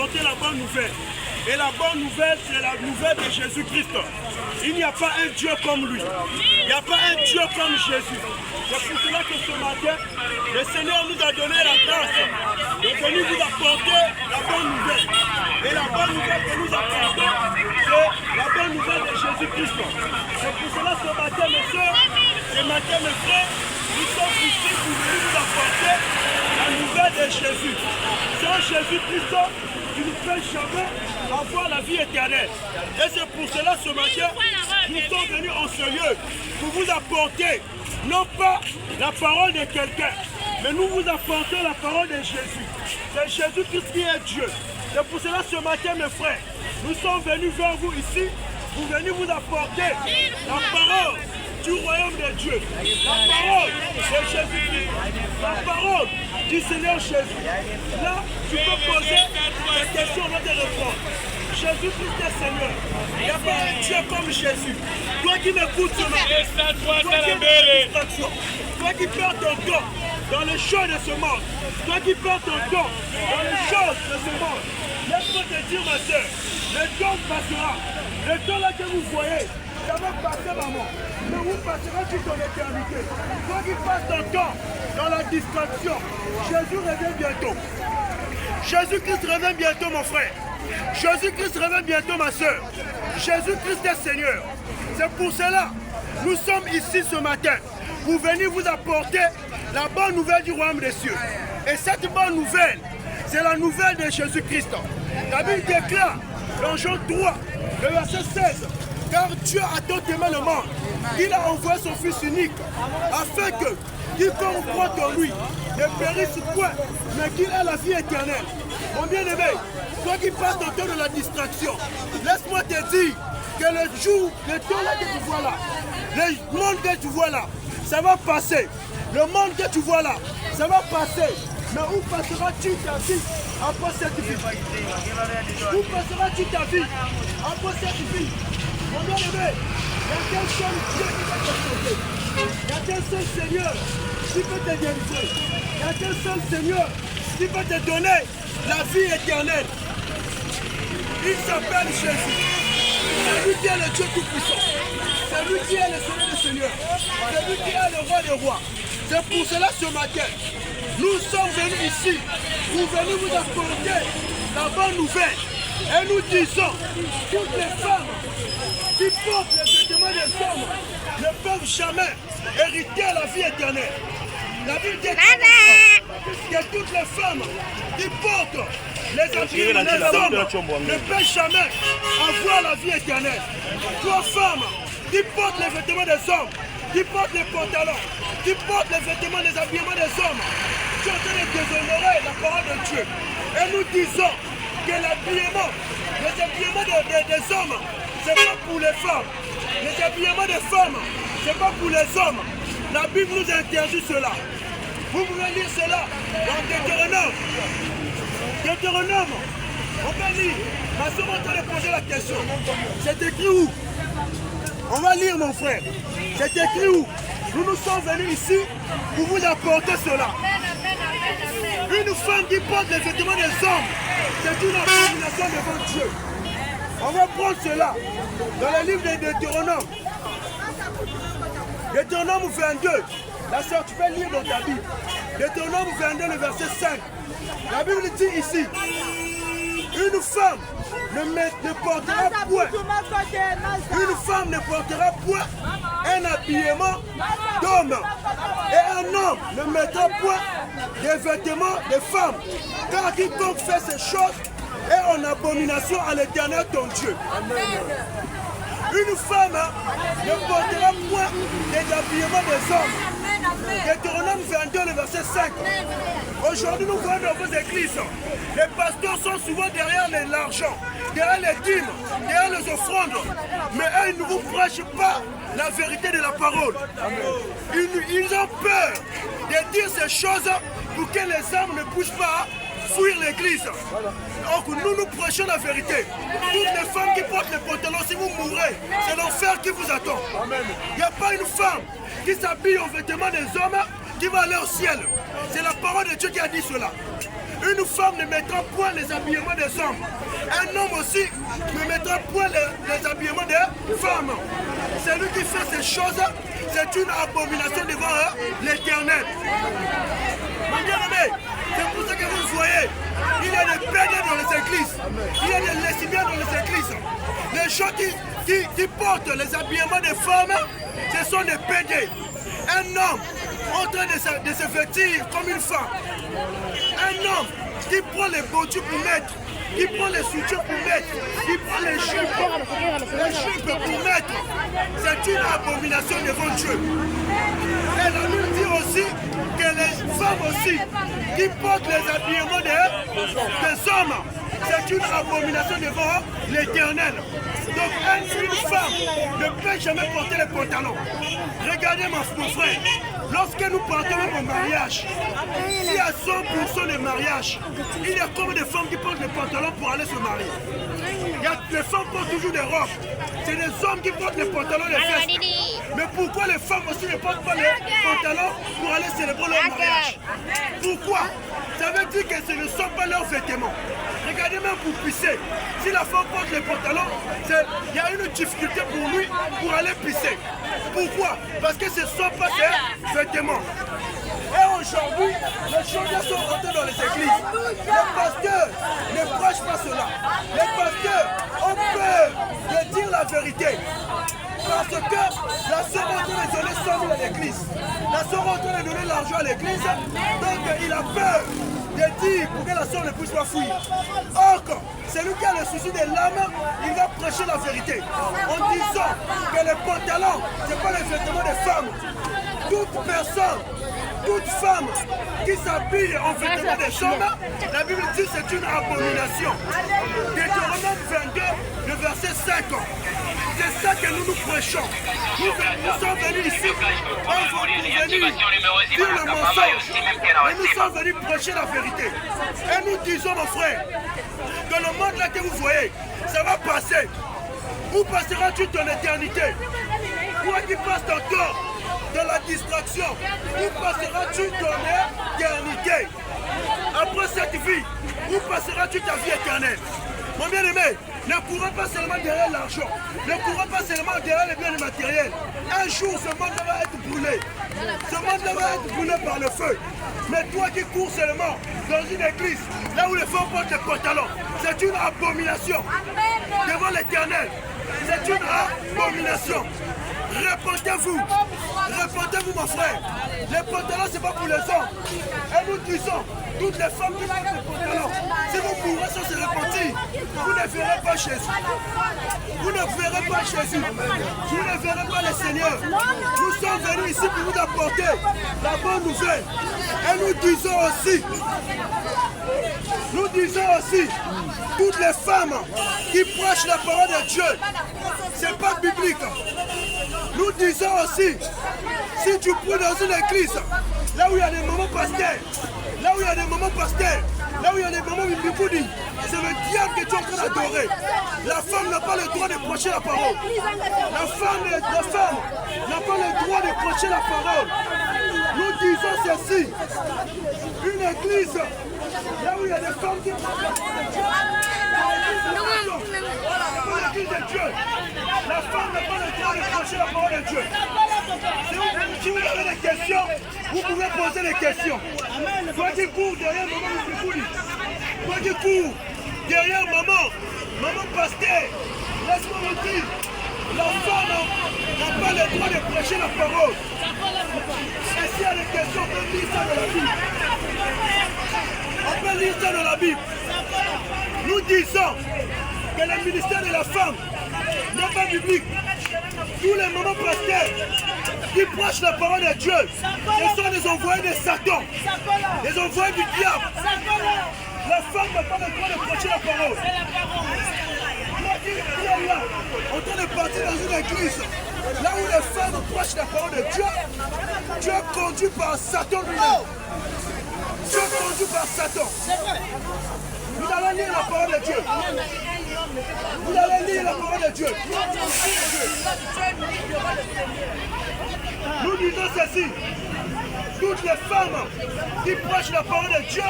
apporter la bonne nouvelle. Et la bonne nouvelle, c'est la nouvelle de Jésus-Christ. Il n'y a pas un Dieu comme lui. Il n'y a pas un Dieu comme Jésus. C'est pour cela que ce matin, le Seigneur nous a donné la grâce de venir vous apporter la bonne nouvelle. Et la bonne nouvelle que nous apportons, c'est la bonne nouvelle de Jésus-Christ. C'est pour cela ce matin, mes soeurs, ce matin, mes frères, nous sommes ici pour venir vous apporter la nouvelle de Jésus. Sans Jésus-Christ, tu ne peux jamais avoir la vie éternelle. Et c'est pour cela ce matin, nous sommes venus en ce lieu pour vous apporter, non pas la parole de quelqu'un, mais nous vous apportons la parole de Jésus. C'est Jésus-Christ qui est Dieu. C'est pour cela ce matin, mes frères, nous sommes venus vers vous ici pour venir vous apporter la parole du royaume de Dieu, la parole de Jésus-Christ, la parole du Seigneur Jésus. Là, tu peux poser des questions, on va te répondre. Jésus-Christ est Seigneur. Il n'y a pas un Dieu comme Jésus. Toi qui m'écoutes ce matin, toi qui es dans la distraction, toi qui perds ton temps dans les choses de ce monde, toi qui perds ton temps dans les choses de ce monde, laisse-moi te dire, ma soeur, le temps passera. Le temps là que vous voyez, ça va passer, maman. Mais vous passerez toute ton éternité. Toi qui passes ton temps dans la distraction, Jésus revient bientôt. Jésus-Christ revient bientôt, mon frère. Jésus-Christ revient bientôt, ma soeur. Jésus-Christ est Seigneur. C'est pour cela nous sommes ici ce matin pour venir vous apporter la bonne nouvelle du royaume des cieux. Et cette bonne nouvelle, c'est la nouvelle de Jésus-Christ. La Bible déclare dans Jean 3, le verset 16, car Dieu a tant aimé le monde, il a envoyé son Fils unique, afin que quiconque croit en lui ne périsse point, mais qu'il ait la vie éternelle. Mon bien-aimé, toi qui passes ton temps de la distraction, laisse-moi te dire que le jour, le temps là que tu vois là, le monde que tu vois là, ça va passer. Le monde que tu vois là, ça va passer. Mais où passeras-tu ta vie après cette vie? Où passeras-tu ta vie après cette vie? Mon bien-aimé, il y a qu'un seul Dieu qui va te sauver. Il n'y a qu'un seul Seigneur qui peut te délivrer. Il n'y a qu'un seul Seigneur qui peut te donner la vie éternelle. Il s'appelle Jésus. C'est lui qui est le Dieu Tout-Puissant. C'est lui qui est le Seigneur des Seigneurs. C'est lui qui est le Roi des Rois. C'est pour cela ce matin, nous sommes venus ici pour venir vous apporter la bonne nouvelle. Et nous disons, toutes les femmes qui portent les vêtements des hommes ne peuvent jamais hériter la vie éternelle. La Bible dit que toutes les femmes qui portent les habillements des hommes ne peuvent jamais avoir la vie éternelle. Toi, femmes qui portent les vêtements des hommes, qui portent les pantalons, qui portent les vêtements des habillements des hommes, tu es en train de déshonorer la parole de Dieu. Et nous disons que l'habillement, les habillements des hommes, ce n'est pas pour les femmes. Les habillements des femmes, ce n'est pas pour les hommes. La Bible nous interdit cela. Vous pouvez lire cela dans Deutéronome. Deutéronome, on va lire. Ma soeur est en train de poser la question. C'est écrit où? On va lire, mon frère. C'est écrit où? Nous nous sommes venus ici pour vous apporter cela. Une femme qui porte les vêtements des hommes, c'est une abomination devant Dieu. On va prendre cela dans le livre de Deutéronome. Deutéronome 22. La soeur, tu peux lire dans ta Bible. Deutéronome 22, le verset 5. La Bible dit ici, une femme ne portera point, une femme ne portera point un habillement d'homme, et un homme ne mettra point des vêtements de femme, car quiconque fait ces choses est en abomination à l'Éternel ton Dieu. Une femme ne portera point des habillements des hommes. Deutéronome 22, le verset 5. Aujourd'hui, nous voyons dans vos églises, les pasteurs sont souvent derrière l'argent, derrière les dîmes, derrière les offrandes. Mais eux, ils ne vous prêchent pas la vérité de la parole. Ils ont peur de dire ces choses pour que les âmes ne puissent pas fuir l'église. Donc nous prêchons la vérité. Toutes les femmes qui portent les pantalons, si vous mourrez, c'est l'enfer qui vous attend. Il n'y a pas une femme qui s'habille en vêtements des hommes qui va aller au ciel. C'est la parole de Dieu qui a dit cela. Une femme ne mettra point les habillements des hommes. Un homme aussi ne mettra point les habillements des femmes. Celui qui fait ces choses, c'est une abomination devant l'Éternel. Mon bien-aimé, c'est pour ça que vous voyez, il y a des pédés dans les églises, il y a des lesbiennes dans les églises. Les gens qui portent les habillements des femmes, ce sont des pédés. Un homme en train de se vêtir comme une femme. Un homme qui prend les boutures pour mettre, qui prend les soutiens pour mettre, qui prend les jupes pour mettre. C'est une abomination devant Dieu. Et la Bible dit aussi que les femmes aussi qui portent les habillements des hommes, c'est une abomination devant l'Éternel. Donc une femme ne peut jamais porter les pantalons. Regardez mon frère, lorsque nous partons au mariage, s'il y a 100% de mariage, il y a combien de femmes qui portent les pantalons pour aller se marier? Les femmes portent toujours des robes. C'est les hommes qui portent les pantalons, les vestes. Mais pourquoi les femmes aussi ne portent pas les pantalons pour aller célébrer leur mariage? Pourquoi? Ça veut dire que ce ne sont pas leurs vêtements. Regardez même pour pisser. Si la femme porte les pantalons, il y a une difficulté pour lui pour aller pisser. Pourquoi? Parce que ce ne sont pas ses vêtements. Et aujourd'hui, les choses sont rentrées dans les églises. Les pasteurs ne prêchent pas cela. Les pasteurs ont peur de dire la vérité. Parce que la sœur est en train de donner 100 000 à l'église. La sœur est en train de donner l'argent à l'église. Donc il a peur de dire pour que la sœur ne puisse pas fuir. Or, celui qui a le souci de l'âme, il va prêcher la vérité. En disant que les pantalons, ce n'est pas les vêtements des femmes. Toute personne, toute femme qui s'habille en vêtements des hommes, la Bible dit que c'est une abomination. Deutéronome 22, le verset 5. C'est ça que nous prêchons. Nous sommes venus ici pour venir dire le mensonge. Et nous sommes venus prêcher la vérité. Et nous disons, mon frère, que le monde là que vous voyez, ça va passer. Où passeras-tu ton éternité? Toi qui passes ton temps dans la distraction, où passeras-tu ton éternité? Après cette vie, où passeras-tu ta vie éternelle? Mon bien-aimé, ne courons pas seulement derrière l'argent, ne courons pas seulement derrière les biens matériels. Un jour, ce monde va être brûlé. Ce monde va être brûlé par le feu. Mais toi qui cours seulement dans une église, là où les femmes portent les pantalons, c'est une abomination devant l'Éternel. C'est une abomination. Répentez-vous, mon frère. Les pantalons, ce n'est pas pour les hommes. Et nous disons, toutes les femmes qui portent les pantalons, si vous mourrez sans se repentir, vous ne verrez pas Jésus. Vous ne verrez pas Jésus. Vous ne verrez pas le Seigneur. Nous sommes venus ici pour vous apporter la bonne nouvelle. Et nous disons aussi, toutes les femmes qui prêchent la parole de Dieu, ce n'est pas biblique. Nous disons aussi, si tu pries dans une église, là où il y a des mamans pasteurs, là où il y a des mamans pasteurs, là où il y a des mamans bibliques, c'est le diable que tu es en train d'adorer. La femme n'a pas le droit de prêcher la parole. La femme n'a pas le droit de prêcher la parole. Nous disons ceci, une église, là où il y a des femmes qui prêchent la parole de Dieu, l'église de Dieu, la femme n'a pas le droit de prêcher la parole de Dieu. Si vous avez des questions, vous pouvez poser des questions. Toi qui cours derrière maman, toi qui cours derrière maman pasteur, laisse-moi vous dire, la femme n'a pas le droit de prêcher la parole. Et s'il y a des questions, on peut lire ça dans la Bible. On peut lire ça dans la Bible. Nous disons que le ministère de la femme n'est pas biblique. Tous les mamans pasteurs qui prêchent la parole de Dieu, ce sont des envoyés de Satan, des envoyés du diable. La femme n'a pas le droit de prêcher la parole. Toi qui es là, en train de partir dans une église, là où les femmes prêchent la parole de Dieu, tu es conduit par Satan lui-même. Tu es conduit par Satan. Vous allez lire la parole de Dieu. Vous allez lire la parole de Dieu. Nous disons ceci. Toutes les femmes qui prêchent la parole de Dieu,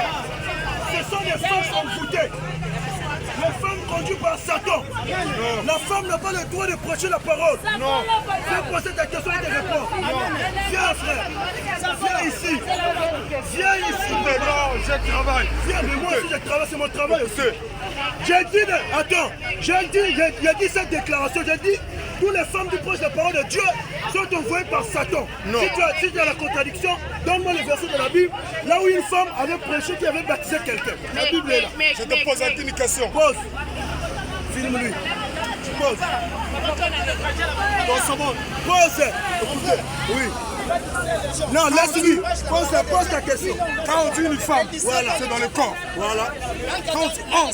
ce sont des femmes envoûtées. Les femmes conduites par Satan. La femme n'a pas le droit de prêcher la parole. Non. Viens poser ta question et te répondre. Viens frère. Viens ici. Viens ici. Non, je travaille. Viens, mais moi aussi je travaille, c'est mon travail aussi. J'ai dit, attends, j'ai dit cette déclaration, j'ai dit, toutes les femmes qui prêchent la parole de Dieu sont envoyées par Satan. Non. Si tu as la contradiction, donne-moi le verset de la Bible, là où une femme avait prêché qui avait baptisé quelqu'un. La Bible est là. Je te pose une question. Pose. Filme-lui. Pose. Pose. Écoutez. Oui. Non, laisse-lui. Pose ta question. Quand on dit une femme, voilà, c'est dans le corps. Voilà. Quand on dit homme,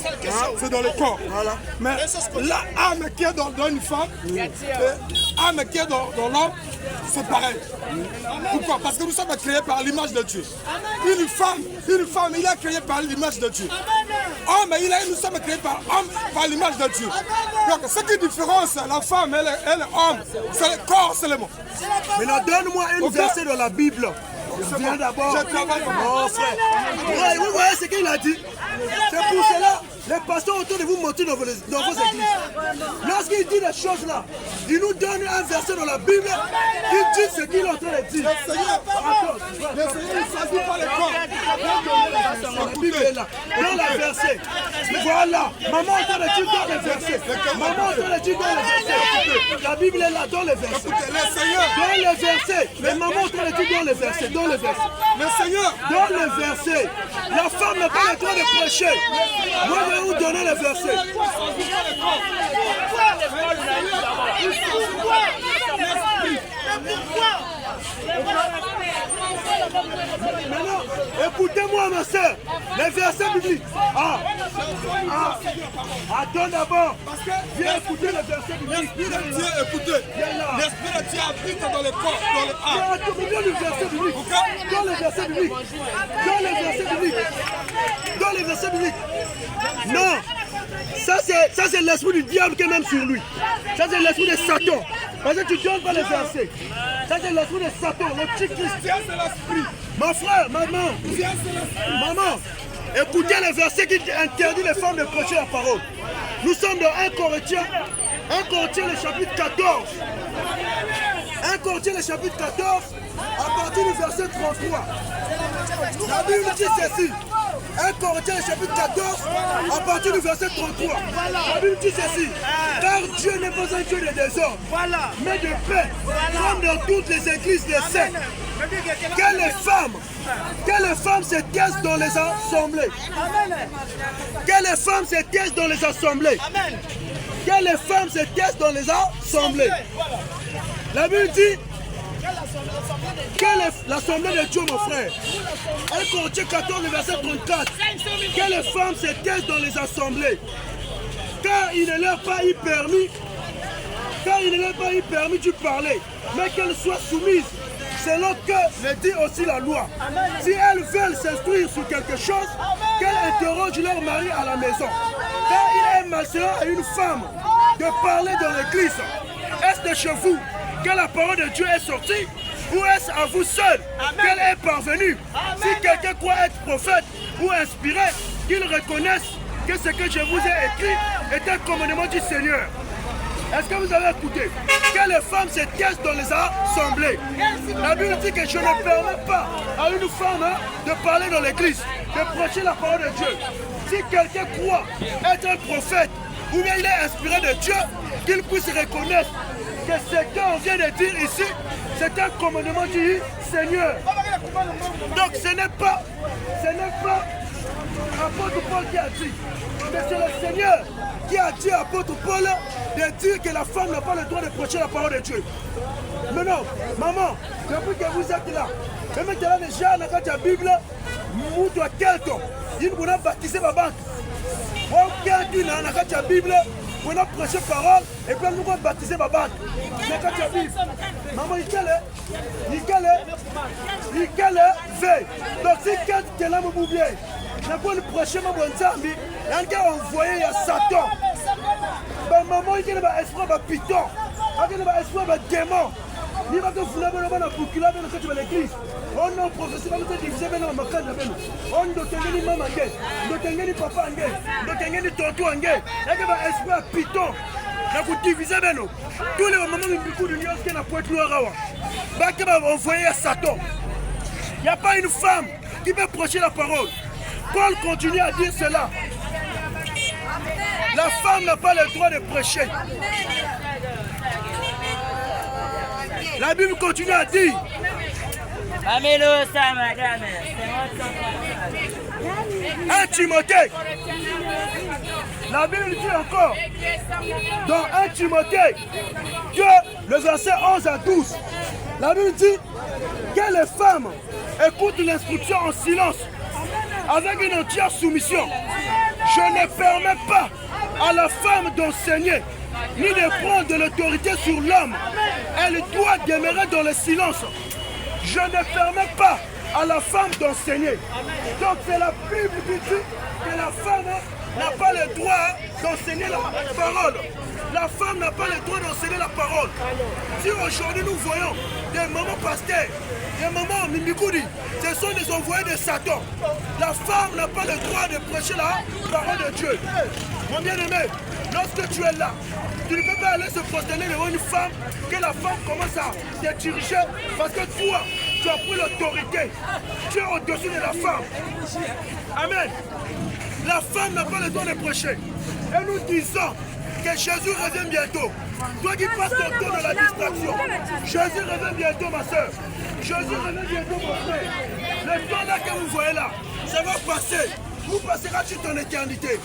c'est dans le corps. Voilà. Mais l'âme qui est dans une femme, l'âme qui est dans l'homme, c'est pareil. Pourquoi? Parce que nous sommes créés par l'image de Dieu. Une femme, il est créé par l'image de Dieu. Homme, nous sommes créés par l'image de Dieu. Donc, ce qui différence la femme et l'homme, c'est le corps seulement. Maintenant, donne-moi un verset dans la Bible. Viens d'abord. Je travaille. Oh, frère. Vous voyez ce qu'il a dit? C'est pour cela. Les pasteurs autour de vous mentent dans vos églises. Lorsqu'il dit des choses là, il nous donne un verset dans la Bible, il dit ce qu'il est en train de dire. Le Seigneur ne choisit pas les corps. La Bible est là. Dans le verset. Voilà. Maman est en train de dire dans le verset. Maman est en train de dire dans le verset. La Bible est là, dans le verset. Le Seigneur. Dans le verset. Mais maman est en train de dire dans le verset. Dans le verset. Le Seigneur. Dans le verset. La femme n'a pas le droit de prêcher. Moi, je vais vous donner le verset. Maintenant, écoutez-moi ma soeur, les versets bibliques. Attends d'abord. Viens écouter les versets bibliques. L'Esprit de Dieu, écoutez. L'Esprit de Dieu habite dans le corps, dans le âme. Dans le verset biblique. Dans les versets bibliques. Dans les versets bibliques. Dans les versets bibliques. Non. Ça c'est l'esprit du diable qui est même sur lui. Ça c'est l'esprit de Satan. Parce que tu ne donnes pas les versets. Ça c'est l'esprit de Satan, le petit Christ. C'est l'esprit. Mon frère, maman. Maman, écoutez les versets qui interdisent les femmes de prêcher la parole. Nous sommes dans 1 Corinthiens le chapitre 14. 1 Corinthiens le chapitre 14, à partir du verset 33. La Bible dit ceci. 1 Corinthiens chapitre 14, à partir du verset 33. La Bible dit ceci. Car Dieu n'est pas un Dieu de désordre, mais de paix, comme dans toutes les églises des saints. Que les femmes se taisent dans les assemblées. Que les femmes se taisent dans les assemblées. Que les femmes se taisent dans les assemblées. La Bible dit l'assemblée de Dieu, mon frère. 1 Corinthiens 14, verset 34. Que les femmes se taisent dans les assemblées. Car il ne leur est pas permis de parler, mais qu'elles soient soumises, selon que le dit aussi la loi. Si elles veulent s'instruire sur quelque chose, qu'elles interrogent leur mari à la maison. Car il est malséant à une femme de parler dans l'église. Est-ce de chez vous que la parole de Dieu est sortie? Ou est-ce à vous seul qu'elle est parvenue? Si quelqu'un croit être prophète ou inspiré, qu'il reconnaisse que ce que je vous ai écrit est un commandement du Seigneur. Est-ce que vous avez écouté? Que les femmes se taisent dans les assemblées. La Bible dit que je ne permets pas à une femme de parler dans l'église, de prêcher la parole de Dieu. Si quelqu'un croit être un prophète ou bien il est inspiré de Dieu, qu'il puisse reconnaître que ce qu'on vient de dire ici, c'est un commandement du Seigneur. Donc ce n'est pas apôtre Paul qui a dit, mais c'est le Seigneur qui a dit à apôtre Paul de dire que la femme n'a pas le droit de prêcher la parole de Dieu. Mais non, maman, depuis que vous êtes là, même maintenant déjà dans la Bible, nous doit quelqu'un, il nous a baptisé ma banque. Quelqu'un dans la Bible, on a prêché parole et puis nous avons baptisé ma banque. Mais quand tu as dit, maman, il veille. Donc si quelqu'un m'a oublié, je peux le prêcher ma bonne femme, il a envoyé à Satan. Maman, il y a un esprit de python, il y a un esprit de démon. Ni va te fouler pour qu'il a que tu vas l'église. On a professeur va te diviser dans ma canne. On doit tenir maman angé, doit tenir papa angé, doit tenir tonton angé. Et que va espoir piton. Na vous diviser beno. Tous les moments où beaucoup de lions qui na pointe noire. Bah qui va envoyer à Satan. Il n'y a pas une femme qui peut prêcher la parole. Paul continue à dire cela. La femme n'a pas le droit de prêcher. La Bible continue à dire. Un Timothée. La Bible dit encore. Dans 1 Timothée, que le verset 11 à 12. La Bible dit que les femmes écoutent l'instruction en silence, avec une entière soumission. Je ne permets pas à la femme d'enseigner, ni de prendre de l'autorité sur l'homme. Elle doit demeurer dans le silence. Je ne permets pas à la femme d'enseigner. Donc c'est la Bible qui dit que la femme n'a pas le droit d'enseigner la parole. La femme n'a pas le droit d'enseigner la parole. Si aujourd'hui nous voyons des mamans pasteurs, des mamans mimikoudi, ce sont des envoyés de Satan. La femme n'a pas le droit de prêcher la parole de Dieu. Mon bien-aimé, lorsque tu es là, tu ne peux pas aller se prosterner devant une femme, que la femme commence à te diriger, parce que toi, tu as pris l'autorité. Tu es au-dessus de la femme. Amen. La femme n'a pas le droit de prêcher. Et nous disons que Jésus revient bientôt. Toi qui passes ton temps dans la distraction, Jésus revient bientôt, ma soeur. Jésus revient bientôt, mon frère. Le temps là que vous voyez là, ça va passer. Où passeras-tu ton éternité?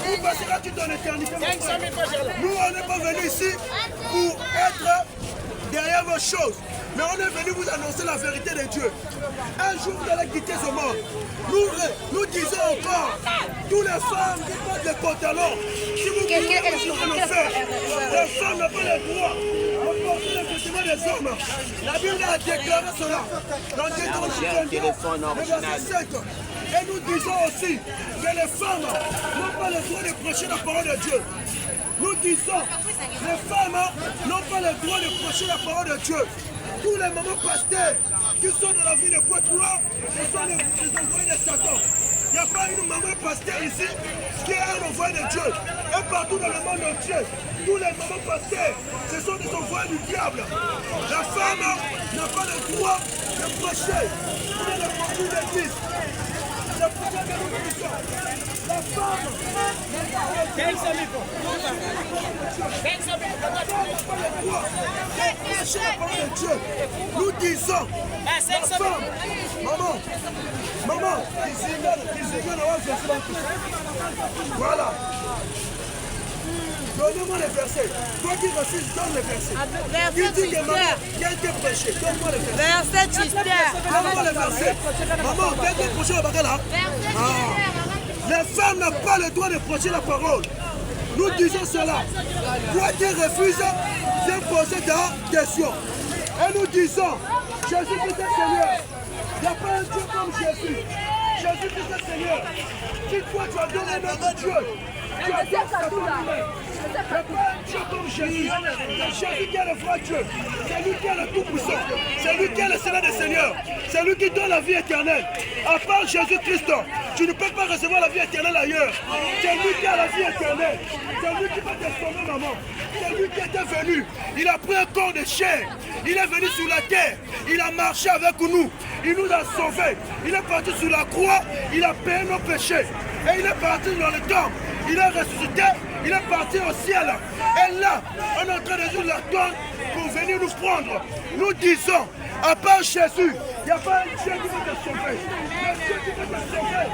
Où passeras-tu ton éternité, mon frère? Nous, on n'est pas venus ici pour être derrière vos choses. Mais on est venu vous annoncer la vérité de Dieu. Un jour, vous allez quitter ce monde. Nous disons encore, tous les femmes qui portent des pantalons, si vous voulez en faire, les femmes n'ont pas le droit de porter les vêtements des hommes. La Bible a déclaré cela dans Deutéronome, le verset 5. Et nous disons aussi que les femmes n'ont pas le droit de prêcher la parole de Dieu. Nous disons, les femmes n'ont pas le droit de prêcher la parole de Dieu. Tous les mamans pasteurs qui sont dans la vie de Pointe-Noire, ce sont les envoyés de Satan. Il n'y a pas une maman pasteur ici qui est un envoyé de Dieu. Et partout dans le monde entier, tous les mamans pasteurs, ce sont des envoyés du diable. La femme n'a pas le droit de prêcher. Pour les profils d'église. C'est pour ça que nous disons. La femme n'a pas le droit de prêcher la parole de Dieu. Nous disons, la femme, maman, voilà. Donnez-moi les versets. Toi qui refuses, donne les versets. Qui dit que maman, qui a été prêché, donne-moi les versets. Verset Chistère. Donne-moi les versets. Maman, qui a été prêché au Bakala? Les femmes n'ont pas le droit de prêcher la parole. Nous disons cela. Toi qui refuses, viens poser ta question. Et nous disons, Jésus-Christ est Seigneur. Il n'y a pas un Dieu comme Jésus. Jésus-Christ est Seigneur. Si toi tu as donné notre Dieu, tu as donné sa lui-même. Il n'y a pas un Dieu comme Jésus. C'est Jésus qui est le vrai Dieu. C'est lui qui est le Tout-Puissant. C'est lui qui est le Seigneur des Seigneurs. C'est lui qui donne la vie éternelle. À part Jésus-Christ, tu ne peux pas recevoir la vie éternelle ailleurs. C'est lui qui a la vie éternelle. C'est lui qui va te sauver, maman. C'est lui qui était venu. Il a pris un corps de chair. Il est venu sur la terre. Il a marché avec nous. Il nous a sauvés. Il est parti sur la croix. Il a payé nos péchés. Et il est parti dans le temple. Il est ressuscité. Il est parti au ciel. Et là, on est en train de nous l'attendre pour venir nous prendre. Nous disons, à part Jésus, il n'y a pas un Dieu qui va te sauver. Le Dieu qui va te sauver.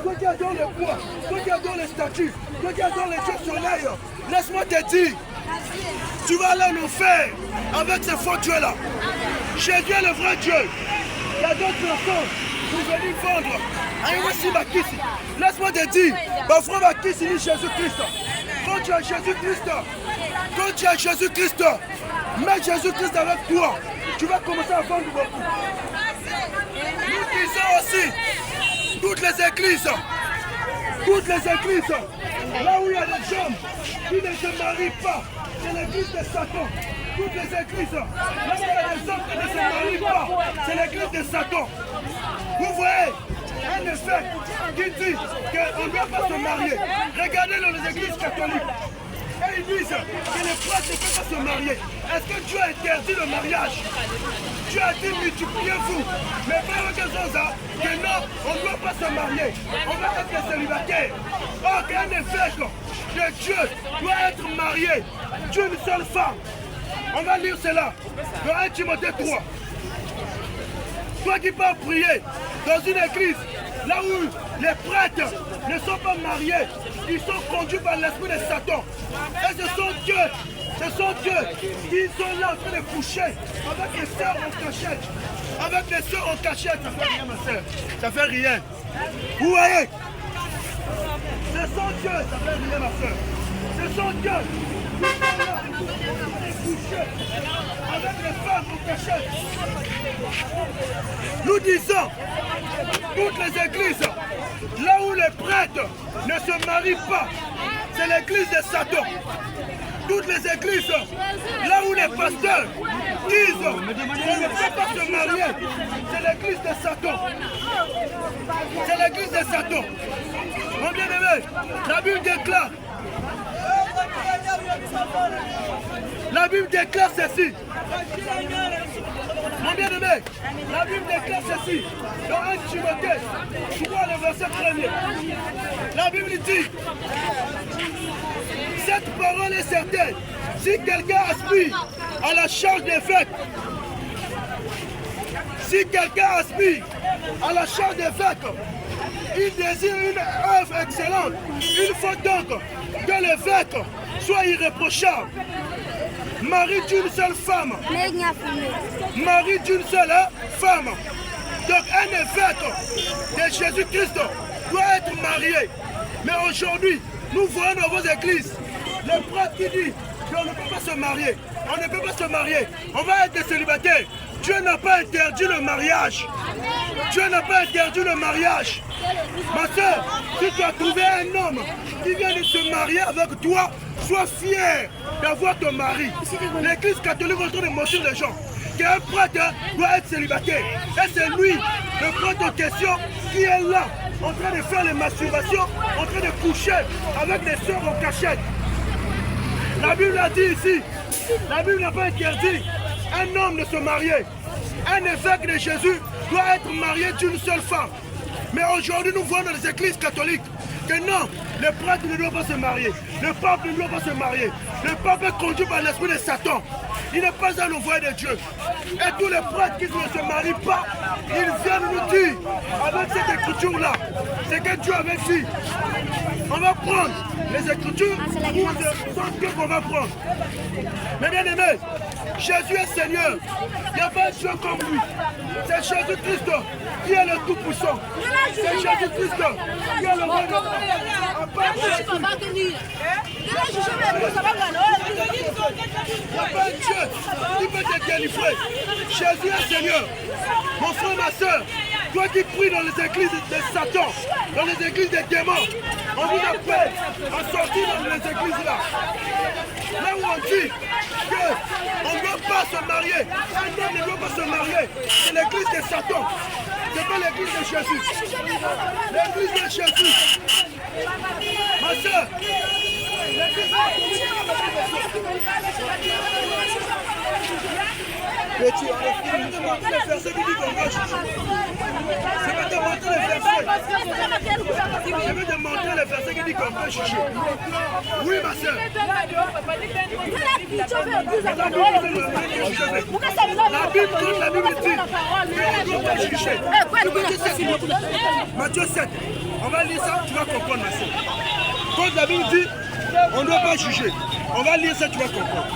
Toi qui adore le bois, toi qui adore les statues, toi qui adore les dieux soleil, laisse-moi te dire, tu vas aller en enfer avec ces faux dieux-là. Jésus est le vrai Dieu. Il y a d'autres personnes pour venir vendre. Laisse-moi te dire, ma frère Bakissi, Jésus-Christ. Quand tu as Jésus-Christ, mets Jésus-Christ avec toi, tu vas commencer à vendre beaucoup. Nous disons aussi, toutes les églises Là où il y a des hommes qui ne se marient pas, c'est l'église de Satan. Toutes les églises, là où il y a des hommes qui ne se marient pas, c'est l'église de Satan. Vous voyez un effet qui dit qu'on ne doit pas se marier. Regardez dans les églises catholiques. Et ils disent que les prêtres ne peuvent pas se marier. Est-ce que Dieu a interdit le mariage? Dieu a dit multipliez-vous. Mais pas quelque chose que non, on ne doit pas se marier. On va être célibataire. Or qu'un effet que Dieu doit être marié d'une seule femme. On va lire cela dans 1 Timothée 3. Toi qui peux prier dans une église, là où les prêtres ne sont pas mariés, ils sont conduits par l'esprit de Satan. Et ce sont eux qui sont là en train de coucher avec les sœurs en cachette. Avec les sœurs en cachette, ça fait rien ma sœur. Ça fait rien. Vous voyez? Ce sont eux, ça fait rien ma sœur. Ce sont eux qui sont là coucher avec les femmes en cachette. Nous disons, toutes les églises, là où les prêtres ne se marient pas, c'est l'église de Satan. Toutes les églises, là où les pasteurs disent qu'on ne peut pas se marier, c'est l'église de Satan. C'est l'église de Satan. Mon bien-aimé, la Bible déclare. La Bible déclare ceci. Mon bien-aimé, la Bible déclare ceci. Dans 1 Timothée 3, le verset 1er. La Bible dit, cette parole est certaine. Si quelqu'un aspire à la charge d'évêque, il désire une œuvre excellente. Il faut donc que l'évêque soit irréprochable. Mari d'une seule femme. Mari d'une seule femme. Donc un évêque de Jésus-Christ doit être marié. Mais aujourd'hui, nous voyons dans vos églises le prêtre qui dit qu'on ne peut pas se marier. On ne peut pas se marier. On va être célibataire. Dieu n'a pas interdit le mariage. Dieu n'a pas interdit le mariage. Ma soeur, si tu as trouvé un homme qui vient de se marier avec toi, sois fier d'avoir ton mari. L'église catholique est en train de montrer les gens qu'un prêtre doit être célibataire. Et c'est lui, le prêtre en question, qui est là, en train de faire les masturbations, en train de coucher avec les sœurs en cachette. La Bible a dit ici, la Bible n'a pas interdit un homme de se marier. Un évêque de Jésus doit être marié d'une seule femme. Mais aujourd'hui, nous voyons dans les églises catholiques que non, le prêtre ne doit pas se marier. Le pape ne doit pas se marier. Le pape est conduit par l'esprit de Satan. Il n'est pas un envoyé de Dieu. Et tous les prêtres qui ne se marient pas, ils viennent nous dire, avec cette écriture-là, c'est que Dieu avait dit. On va prendre les écritures pour ce qu'on va prendre. Mais bien aimé, Jésus est Seigneur. Il n'y a pas un Dieu comme lui. C'est Jésus-Christ qui est le Tout-Puissant. C'est Jésus-Christ qui est le roi de la Il n'y a pas un Dieu qui peut te délivrer. Jésus est Seigneur. Mon frère, ma soeur, toi qui pries dans les églises de Satan, dans les églises des démons, on vous appelle à sortir dans les églises là. Là où on dit qu'on ne doit pas se marier, un homme ne doit pas se marier, c'est l'église de Satan. Ce n'est pas l'église de Jésus. L'église de Jésus. Ma soeur, l'église de Jésus. Mais tu as demandé le verset qui dit qu'on va juger. Je vais te montrer le verset. Je vais te montrer le verset qui dit qu'on va juger. Oui, ma soeur. La Bible dit qu'on ne doit pas juger. Matthieu 7. On va lire ça, tu vas comprendre, ma soeur. Quand la Bible dit on ne doit pas juger, on va lire ça, tu vas comprendre.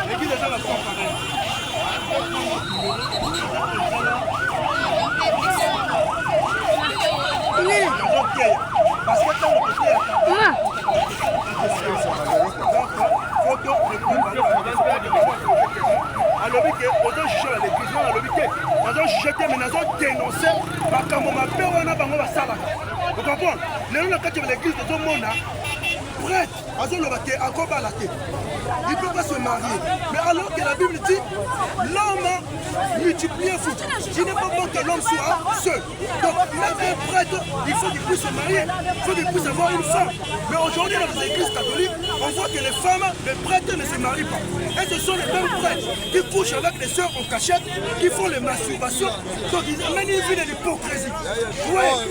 Et qui déjà la prend pareil. Parce que quand on peut juge te mais nazo dénoncer makambo mabe wana bango basalaka. Vous comprenez? Lelo na kati ya l'église tozomona prêtre azoloba te akobala te. Il ne peut pas se marier. Mais alors que la Bible dit l'homme multiplie un foot. Il n'est pas bon que l'homme soit seul. Donc même un prêtre, il faut qu'il puisse se marier. Il faut qu'il puisse avoir une femme. Mais aujourd'hui dans les églises catholiques, on voit que les femmes, les prêtres ne se marient pas. Et ce sont les mêmes prêtres qui couchent avec les sœurs en cachette, qui font les masturbations. Donc ils amènent une vie de l'hypocrisie. Ouais.